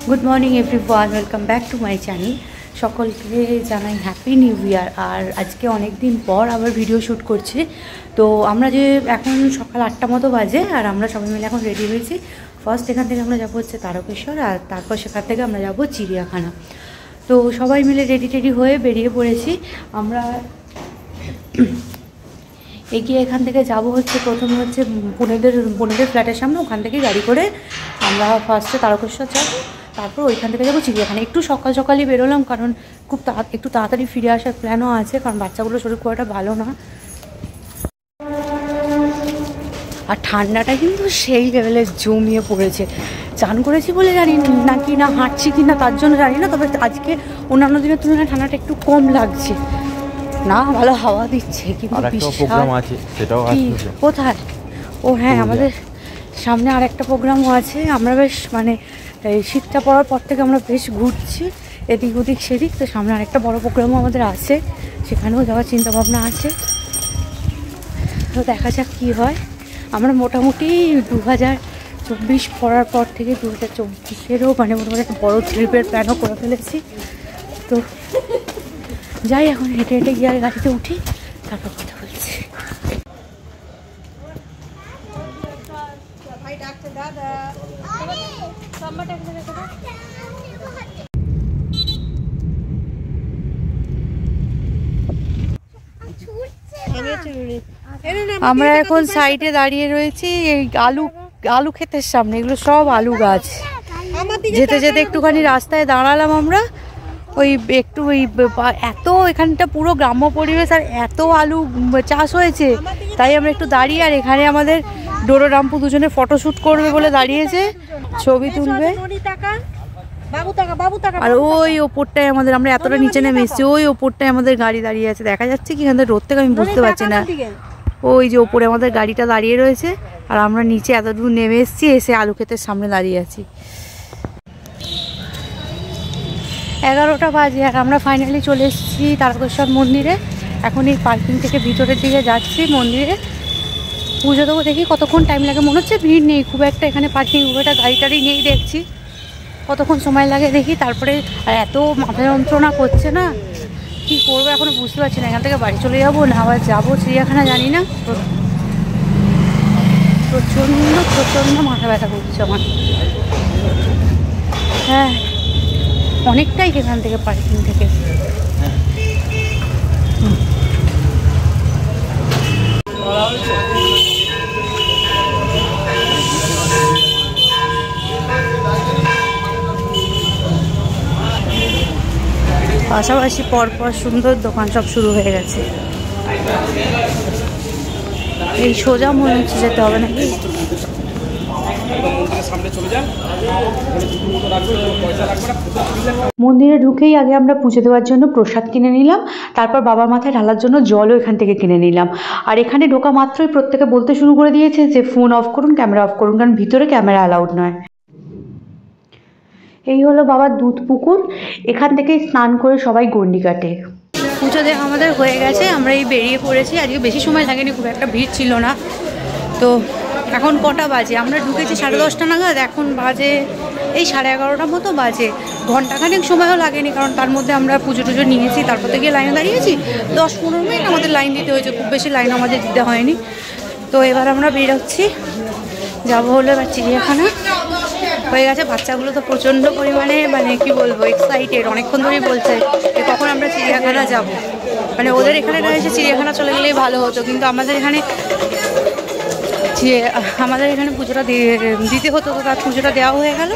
Good morning everyone, welcome back to my channel. সকলকে জানাই happy new year. আর আজকে অনেক দিন পর আবার ভিডিও শ্যুট করছি। তো আমরা যে এখন সকাল 8টা মতো বাজে, আর আমরা সবাই মিলে এখন রেডি হয়েছি। ফার্স্ট এখান থেকে আমরা যাবো হচ্ছে তারকেশ্বর, আর তারপর সেখান থেকে আমরা যাবো চিড়িয়াখানা। তো সবাই মিলে রেডি হয়ে বেরিয়ে পড়েছি। আমরা এগিয়ে এখান থেকে যাব হচ্ছে প্রথমে হচ্ছে বোনেদের ফ্ল্যাটের সামনে, ওখান থেকে গাড়ি করে আমরা ফার্স্টে তারকেশ্বর যাবো, তারপর ওইখান থেকে যাবো চিড়িয়াখানা। একটু সকালই বেরোলাম, কারণ একটু তাড়াতাড়ি ফিরে আসার প্ল্যানও আছে, কারণ বাচ্চাগুলোর শরীর খুব একটা ভালো না। আর ঠান্ডাটা কিন্তু সেই লেভেলে জমিয়ে পড়েছে। চান করেছি বলে জানি নাকি না হাঁটছি কি না তার জন্য জানি না, তবে আজকে অন্যান্য দিনের তুলনায় ঠান্ডাটা একটু কম লাগছে। না ভালো হাওয়া দিচ্ছে, কিন্তু কোথায়? ও হ্যাঁ, আমাদের সামনে আর একটা প্রোগ্রামও আছে। আমরা বেশ এই শীতটা পড়ার পর থেকে আমরা বেশ ঘুরছি এদিক ওদিক সেদিক। তো সামনে আরেকটা বড় প্রোগ্রামও আমাদের আছে, সেখানেও যাওয়ার চিন্তাভাবনা আছে। তো দেখা যাক কী হয়। আমরা মোটামুটি 2024 পড়ার পর থেকে 2024-এরও মোটামুটি একটা বড়ো ট্রিপের প্ল্যানও করে ফেলেছি। তো যাই, এখন হেঁটে গিয়ে আর গাড়িতে উঠি, তারপর কথা বলছি। আমরা এখন সাইডে দাঁড়িয়ে রয়েছি এই আলু ক্ষেতের সামনে। এগুলো সব আলু গাছ। যেতে যেতে একটুখানি রাস্তায় দাঁড়ালাম আমরা, এত এখানটা পুরো গ্রাম্য পরিবেশ আর এত আলু চাষ হয়েছে, তাই আমরা একটু দাঁড়িয়ে। আর এখানে আমাদের ডোরো রাম্পু দুজনে ফটোশ্যুট করবে বলে দাঁড়িয়েছে, ছবি তুলবে। আর ওই ওপরটায় আমাদের, আমরা এতটা নিচে নেমে এসেছি, ওই ওপরটায় আমাদের গাড়ি দাঁড়িয়ে আছে। দেখা যাচ্ছে কি এখান থেকে রোদ থেকে আমি বুঝতে পারছি না। ওই যে ওপরে আমাদের গাড়িটা দাঁড়িয়ে রয়েছে, আর আমরা নিচে এতদূর নেমে এসেছি, এসে আলু ক্ষেতের সামনে দাঁড়িয়ে আছি। 11টা বাজে, আর আমরা ফাইনালি চলে এসেছি তারকেশ্বর মন্দিরে। এখন এই পার্কিং থেকে ভিতরের দিকে যাচ্ছি মন্দিরে। পুজো দেবো, দেখি কতক্ষণ টাইম লাগে। মনে হচ্ছে ভিড় নেই খুব একটা এখানে, পার্কিং ওটা গাড়ি টাড়ি নেই দেখছি। কতক্ষণ সময় লাগে দেখি, তারপরে। আর এত মাথা যন্ত্রণা করছে না, কি করবো এখনো বুঝতে পারছি না। এখান থেকে বাড়ি চলে যাবো না আবার যাবো চিড়িয়াখানা জানি না। প্রচণ্ড মাথা ব্যথা করছে আমার। হ্যাঁ, অনেকটাই এখান থেকে পার্কিং থেকে। পাশাপাশি পরপর সুন্দর দোকান সব শুরু হয়ে গেছে। এই সোজা মনে হচ্ছে যেতে হবে নাকি? মন্দিরে ঢুকেই আগে আমরা পুজো দেওয়ার জন্য প্রসাদ কিনে নিলাম, তারপর বাবার মাথায় ঢালার জন্য জলও এখান থেকে কিনে নিলাম। আর এখানে ঢোকা মাত্রই প্রত্যেকে বলতে শুরু করে দিয়েছে যে ফোন অফ করুন, ক্যামেরা অফ করুন, কারণ ভিতরে ক্যামেরা অ্যালাউড নয়। এই হলো বাবার দুধ পুকুর, এখান থেকেই স্নান করে সবাই গন্ডি কাটে। পুজো দেওয়া আমাদের হয়ে গেছে, আমরা এই বেরিয়ে পড়েছি। আজকে বেশি সময় লাগেনি, খুব একটা ভিড় ছিল না। তো এখন কটা বাজে? আমরা ঢুকেছি 10:30 নাগাদ, এখন বাজে এই 11:30 মতো বাজে। ঘন্টাখানেক সময়ও লাগেনি, কারণ তার মধ্যে আমরা পুজো টুজো নিয়েছি, তারপর থেকে লাইনে দাঁড়িয়েছি। 10-15 মিনিট আমাদের লাইন দিতে হয়েছে, খুব বেশি লাইন আমাদের দিতে হয়নি। তো এবার আমরা বেরোচ্ছি, যাবো হলো এবার চিড়িয়াখানা। হয়ে গেছে। বাচ্চাগুলো তো প্রচণ্ড পরিমাণে কি বলবো, এক্সাইটেড। অনেকক্ষণ ধরেই বলছে যে কখন আমরা চিড়িয়াখানা যাব। ওদের এখানে না এসে চিড়িয়াখানা চলে গেলেই ভালো হতো, কিন্তু আমাদের এখানে পুজোটা দিতে হতো। তো তার পুজোটা দেওয়া হয়ে গেল,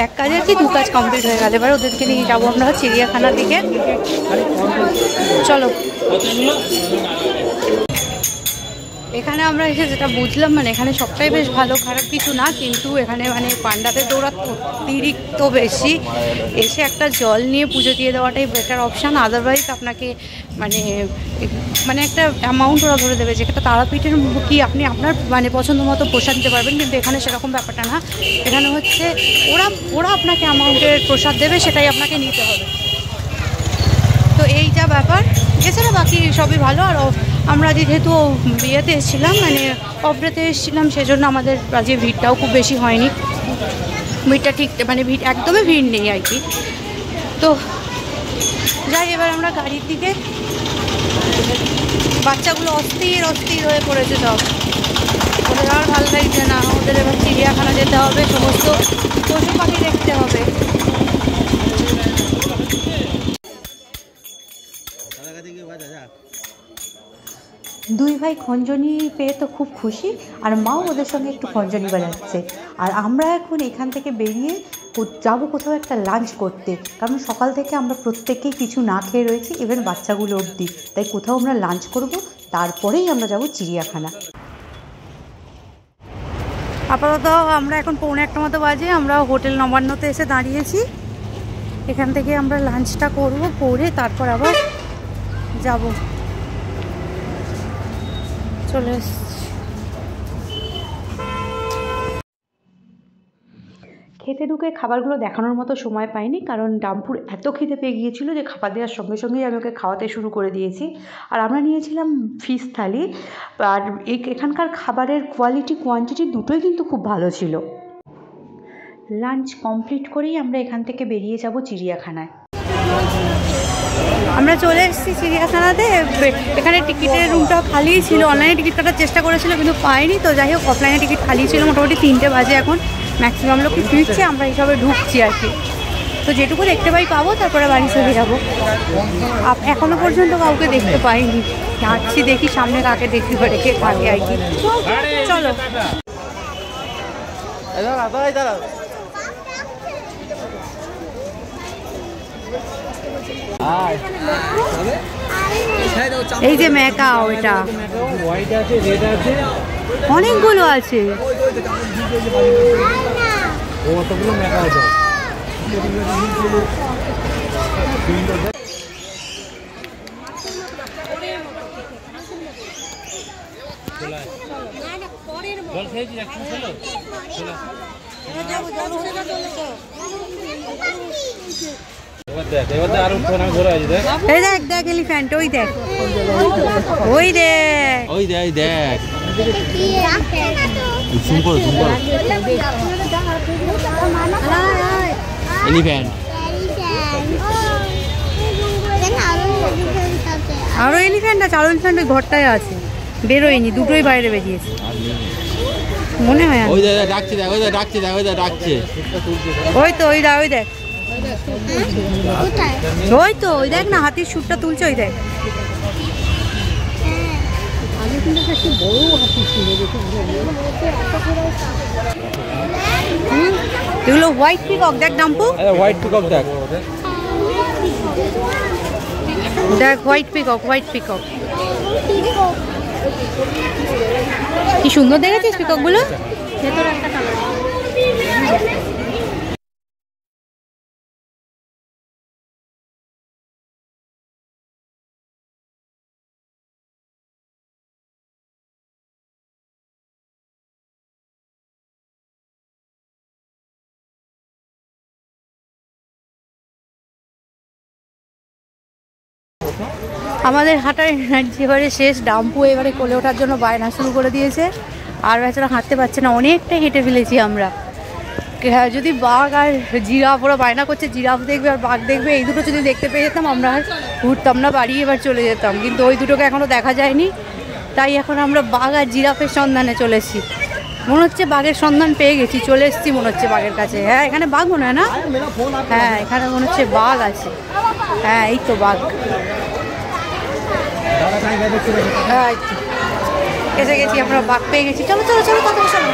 এক কাজে আর কি দু কাজ কমপ্লিট হয়ে গেল। এবার ওদেরকে নিয়ে যাবো আমরা চিড়িয়াখানার দিকে। চলো। এখানে আমরা এসে যেটা বুঝলাম, এখানে সবটাই বেশ ভালো, খারাপ কিছু না, কিন্তু এখানে পান্ডাদের দৌড়া অতিরিক্ত বেশি। এসে একটা জল নিয়ে পুজো দিয়ে দেওয়াটাই বেটার অপশান। আদারওয়াইজ আপনাকে একটা অ্যামাউন্ট ওরা ধরে দেবে, যেটা তারাপীঠের কি আপনি আপনার পছন্দ মতো প্রসাদ নিতে পারবেন, কিন্তু এখানে সেরকম ব্যাপারটা না। এখানে হচ্ছে ওরা আপনাকে অ্যামাউন্টের প্রসাদ দেবে, সেটাই আপনাকে নিতে হবে। তো এই যা ব্যাপার, এছাড়া বাকি সবই ভালো। আর আমরা যেহেতু বিয়েতে এসেছিলাম, অফডেতে এসেছিলাম, সেজন্য আমাদের আজকে ভিড়টাও খুব বেশি হয়নি। ভিড়টা ঠিক মানে ভিড় একদমই ভিড় নেই আর কি। তো যাই, এবার আমরা গাড়ির দিকে। বাচ্চাগুলো অস্থির অস্থির হয়ে পড়েছে সব, ওদের আর ভালো লাগছে না। ওদের এবার চিড়িয়াখানা যেতে হবে, সমস্ত পশু পাখি দেখতে হবে। দুই ভাই খঞ্জনি পেয়ে তো খুব খুশি, আর মাও ওদের সঙ্গে একটু খঞ্জনি বাজাচ্ছে। আর আমরা এখন এখান থেকে বেরিয়ে যাবো কোথাও একটা লাঞ্চ করতে, কারণ সকাল থেকে আমরা প্রত্যেকেই কিছু না খেয়ে রয়েছি, ইভেন বাচ্চাগুলো অবধি। তাই কোথাও আমরা লাঞ্চ করব, তারপরেই আমরা যাব চিড়িয়াখানা। আপাতত আমরা এখন 1:45 মতো বাজে, আমরা হোটেল নবান্নতে এসে দাঁড়িয়েছি। এখান থেকে আমরা লাঞ্চটা করব, করে তারপর আবার যাব। চলে এসছি। খেতে ঢুকে খাবারগুলো দেখানোর মতো সময় পাইনি, কারণ ডাম্পুর এত খিদে পেয়ে গিয়েছিল যে খাবার দেওয়ার সঙ্গে সঙ্গেই আমি ওকে খাওয়াতে শুরু করে দিয়েছি। আর আমরা নিয়েছিলাম ফিশ থালি। আর এখানকার খাবারের কোয়ালিটি কোয়ান্টিটি দুটোই কিন্তু খুব ভালো ছিল। লাঞ্চ কমপ্লিট করেই আমরা এখান থেকে বেরিয়ে যাব চিড়িয়াখানায়। আমরা চলে এসেছি চিড়িয়াখানাতে। এখানে টিকিটের রুমটাও খালি ছিল, অনলাইনে টিকিট কাটার চেষ্টা করেছিল কিন্তু পাইনি। তো যাই হোক, অফলাইনে টিকিট খালি ছিল। মোটামুটি 3টে বাজে এখন, ম্যাক্সিমাম লোক ফিরছে, আমরা এইসবে ঢুকছি আর কি। তো যেটুকু দেখতে পাবো তারপরে বাড়ি চলে যাবো। এখনো পর্যন্ত কাউকে দেখতে পাইনি, যাচ্ছি দেখি সামনে কাকে দেখতে পারে, কে থাকে আর কি। চলো। এই যে ম্যাকাও, এটা অনেকগুলো আছে। এই দেখ দেখ এলিফ্যান্ট, ওই দেখ, ওই দেখ, ওই দেখ, ওই দেখ। এলিফ্যান্ট, আরো এলিফ্যান্ট আছে, আরো এলিফ্যান্ট ওই ঘরটায় আছে, বেরোয়নি, দুটোই বাইরে বেরিয়েছে মনে হয়। ওই দেখ ডাকছে, দেখ ওই দেখ ডাকছে, দেখ ওই দেখ ডাকছে, ওই তো ওই দেখ, ওই দেখ, ওই তো ওই দেখ না, হাতির সুরটা তুলছে, ওই দেখ। এগুলো হোয়াইট পিকক, দেখ ডাম্পু, হোয়াইট পিকক দেখ, দেখ হোয়াইট পিকক, হোয়াইট পিকক কি সুন্দর দেখেছিস পিকক গুলো। ভেতরে একটা কালার। আমাদের হাঁটার এনার্জি এবারে শেষ। ডাম্পু এবারে কোলে ওঠার জন্য বায়না শুরু করে দিয়েছে, আর বেচারা হাঁটতে পারছে না, অনেকটাই হেঁটে ফেলেছি আমরা। যদি বাঘ আর জিরাফ, ওরা বায়না করছে জিরাফ দেখবে আর বাঘ দেখবে, এই দুটো যদি দেখতে পেয়ে যেতাম আমরা আর ঘুরতাম না, বাড়ি এবার চলে যেতাম। কিন্তু ওই দুটোকে এখনও দেখা যায়নি, তাই এখন আমরা বাঘ আর জিরাফের সন্ধানে চলে এসেছি। মনে হচ্ছে বাঘের সন্ধান পেয়ে গেছি, চলে এসেছি মনে হচ্ছে বাঘের কাছে। হ্যাঁ এখানে বাঘ মনে হয় না, হ্যাঁ এখানে মনে হচ্ছে বাঘ আছে। হ্যাঁ এই তো বাঘ, এসে গেছি আমরা, বাঘ পেয়ে গেছি। চলো চলো চলো, কথা চলো।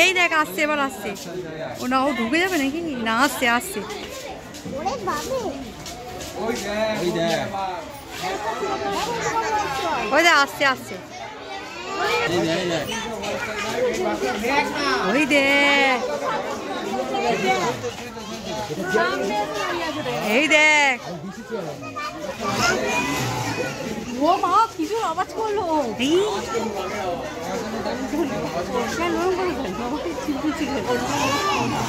এই দেখ আসছে, এবার আসছে। ও না, ও ঢুকে যাবে নাকি না, আসছে আসছে। ওই দে আসছে আসছে, ওই দেখ এই দেখ, ও মা কিছু আওয়াজ করলো,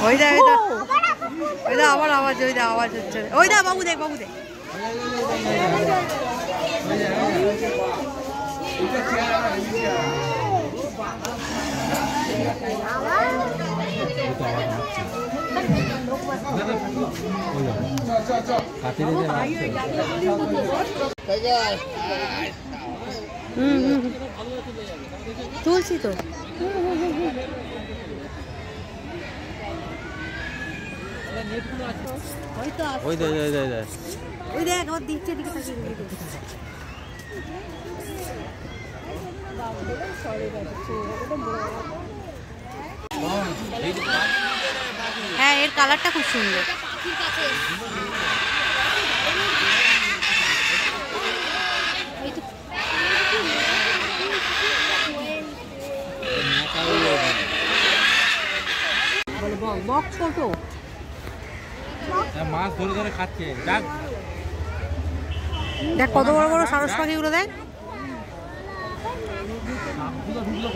ওই দেখ ওই দা আবার আওয়াজ, ওই দা আওয়াজ হচ্ছে, ওই দা বাবু দেখ বাবু দেখ, তুলছি তো, ওই দেখ ওর দিচ্ছে দিকে হ্যাঁ, এর কালারটা খুব সুন্দর। মাছ ধরে ধরে খাচ্ছে, দেখ কত বড় বড় সারস পাখিগুলো দেখ,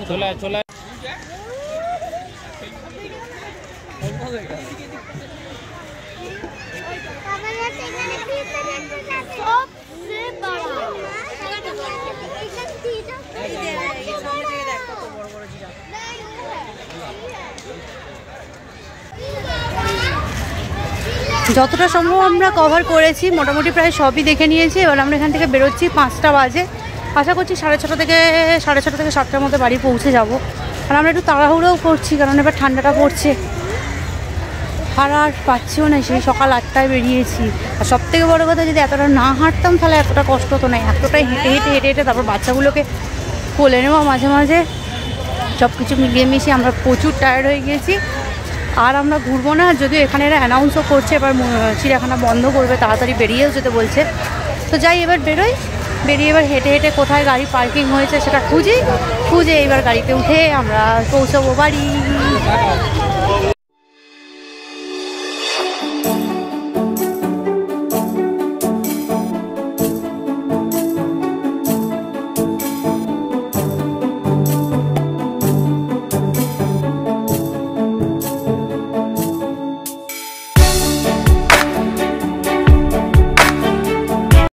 চলে চলে যতটা সম্ভব আমরা কভার করেছি, মোটামুটি প্রায় সবই দেখে নিয়েছি। এবার আমরা এখান থেকে বেরোচ্ছি 5টা বাজে, আশা করছি 6:30 থেকে 7টার মধ্যে বাড়ি পৌঁছে যাব। আর আমরা একটু তাড়াহুড়োও করছি, কারণ এবার ঠান্ডাটা পড়ছে, আর পাচ্ছিও না, সেই সকাল 8টায় বেরিয়েছি। আর সবথেকে বড়ো কথা, যদি এতটা না হাঁটতাম তাহলে এতটা কষ্ট হতো না, এতটাই হেঁটে হেঁটে হেঁটে হেঁটে তারপর বাচ্চাগুলোকে কোলে নেওয়া মাঝে মাঝে, সব কিছু মিলিয়ে মিশিয়ে আমরা প্রচুর টায়ার্ড হয়ে গিয়েছি। আর আমরা ঘুরবো না, যদিও এখানে এরা অ্যানাউন্সও করছে এবার চিড়িয়াখানা বন্ধ করবে, তাড়াতাড়ি বেরিয়েও যেতে বলছে। তো যাই, এবার বেরোই, বেরিয়ে এবার হেঁটে হেঁটে কোথায় গাড়ি পার্কিং হয়েছে সেটা খুঁজে এবার গাড়িতে উঠে আমরা পৌঁছাবো বাড়ি।